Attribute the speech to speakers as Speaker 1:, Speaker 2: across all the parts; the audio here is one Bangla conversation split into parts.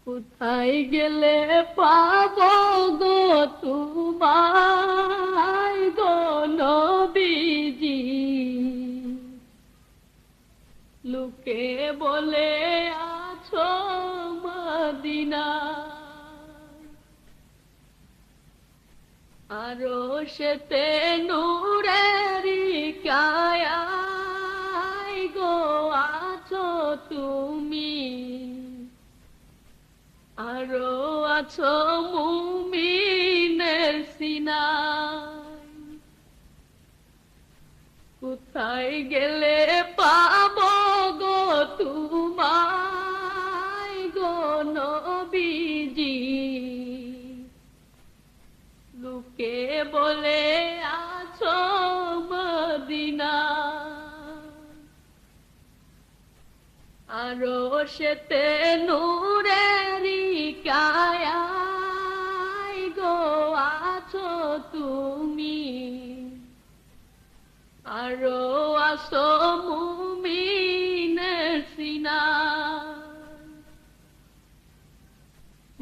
Speaker 1: কোথায় গেলে পাবো গো তোমায় গো নবীজি? লোকে বলে আছো মদিনায়, আরশেতে নূরেরি কায়ায় গো আছো তুমি, আরো আছো মুমিনের সিনায়। কোথায় গেলে পাবো গো তোমায় গো নবীজি? লোকে বলে আছো মদিনায়, আরশেতে নূরেরি কায়ায় গো আছো তুমি, আরো আছো মুমিনের সিনায়।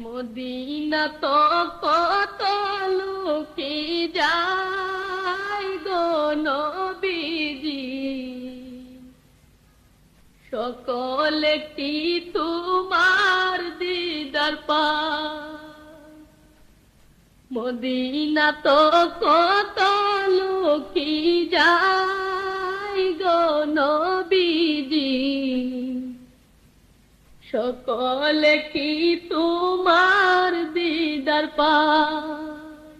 Speaker 1: মদিনা তো কত লোকে যায় গো নবীজি, সকলে কি তোমার দিদার পায়? মদিনা তো কত লোকে যায় গো নবীজি, সকলে কি তোমার দিদার পায়?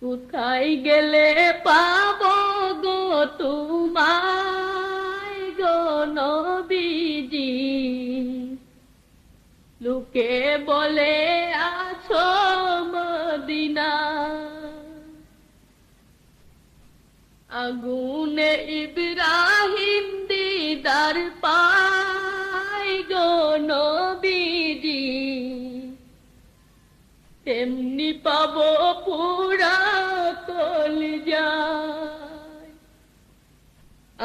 Speaker 1: কোথায় গেলে পাবো গো তোমায় গো নবীজি? লোকে বলে আছো মদিনায়, আগুনে ইব্রাহিম দিদার পায় গো নবীজি, তেমনি পাবো পুরা কলিজায়।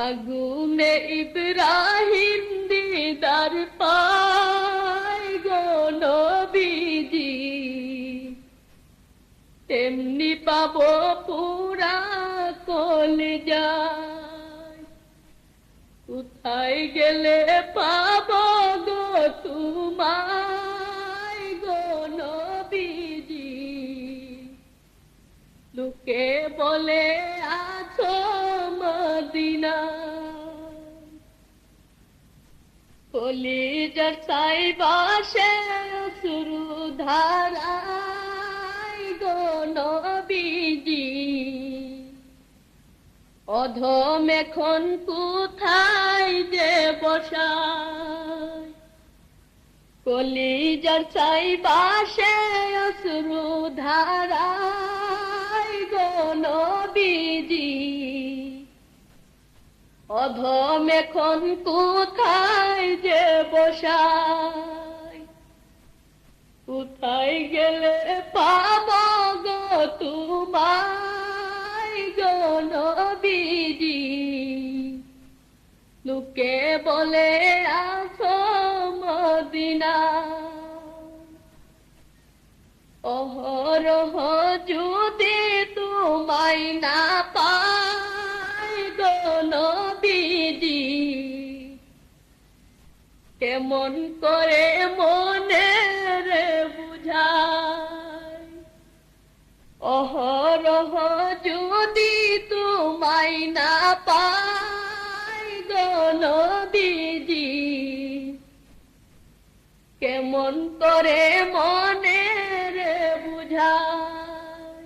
Speaker 1: আগুনে ইব্রাহিম দিদার পায় গো নবীজি, তেমনি পাবো পুরা কলিজায়। কোথায় গেলে পাবো গো তোমায় গো নবীজি? লোকে বলে আছো মদিনায়, কলিজার চাইবাসে অশ্রু ধারায় গো নবীজি, অধম এখন কোথায় যে বসায়? কলিজার চাইবাসে অশ্রু ধারায় গো নবীজি, অধম এখন কোথায় যে বসায়? কোথায় গেলে পাবো গো তোমায় গো নবীজি? লোকে বলে আছো মদিনায়, অহরহ যদি তোমায় না পাই গো নবীজি, কেমন করে মনে রে বুঝাই? অহরহ যদি তোমায় না পাই গো নবীজি, কেমন করে মনে রে বুঝাই?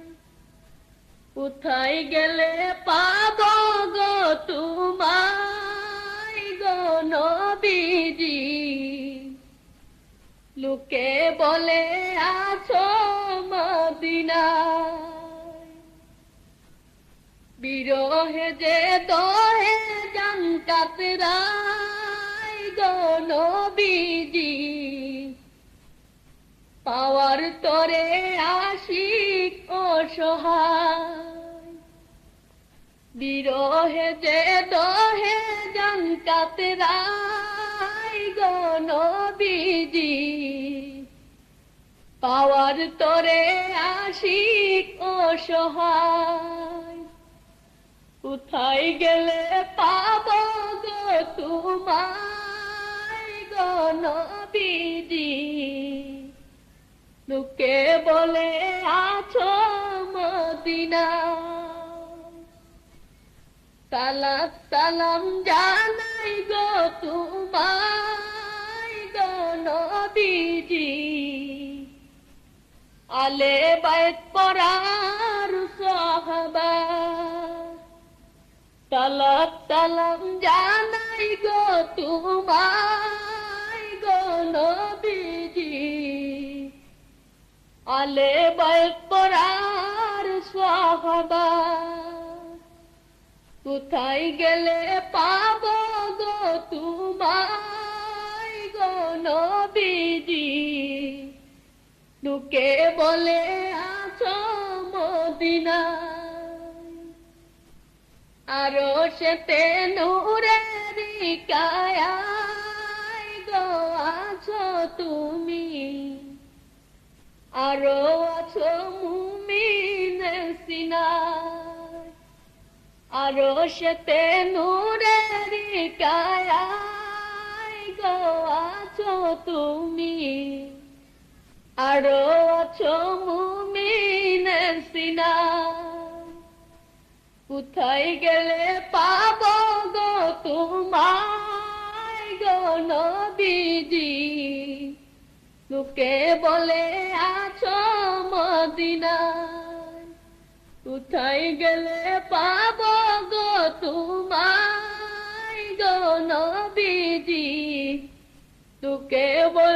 Speaker 1: কোথায় গেলে পাবো গো তোমায় গো নবীজি? লোকে বলে আছো মদিনায়, বিরহে যে দহে জান কাতরায় গো নবীজি, পাওয়ার তরে আশিক অসহায়। বিরহে যে দহে জান কাতরায় গো নবীজি, পাওয়ার তরে আশিক অসহায়, কোথায় গেলে পাবো গো তোমায় গো নবীজি, লোকে বলে আছো মদিনায়। সালাত সালাম জানাই গো তোমায় গো নবীজি, আলে বাইত পরার সাহাবা। সালাত সালাম জানাই গো তোমায় গো নবীজি, আলে বাইত পরার সাহাবা। কোথায় গেলে পাবো গো তোমায় গো নবীজি, লোকে বলে আছো মদিনায়। আরো সেতে নূরের কায়ায় গো আছো তুমি, আরো আছো মুমিনের সিনায়। আরো সেতে নূরের কায়ায় গো আছো তুমি, আরো আছো মুমিনের সিনায়। কোথায় গেলে পাবো গো তোমায় গো নবীজি, লোকে বলে আছো মদিনায়। কোথায় গেলে পাবো গো তোমায় গো নবীজি, লোকে বলে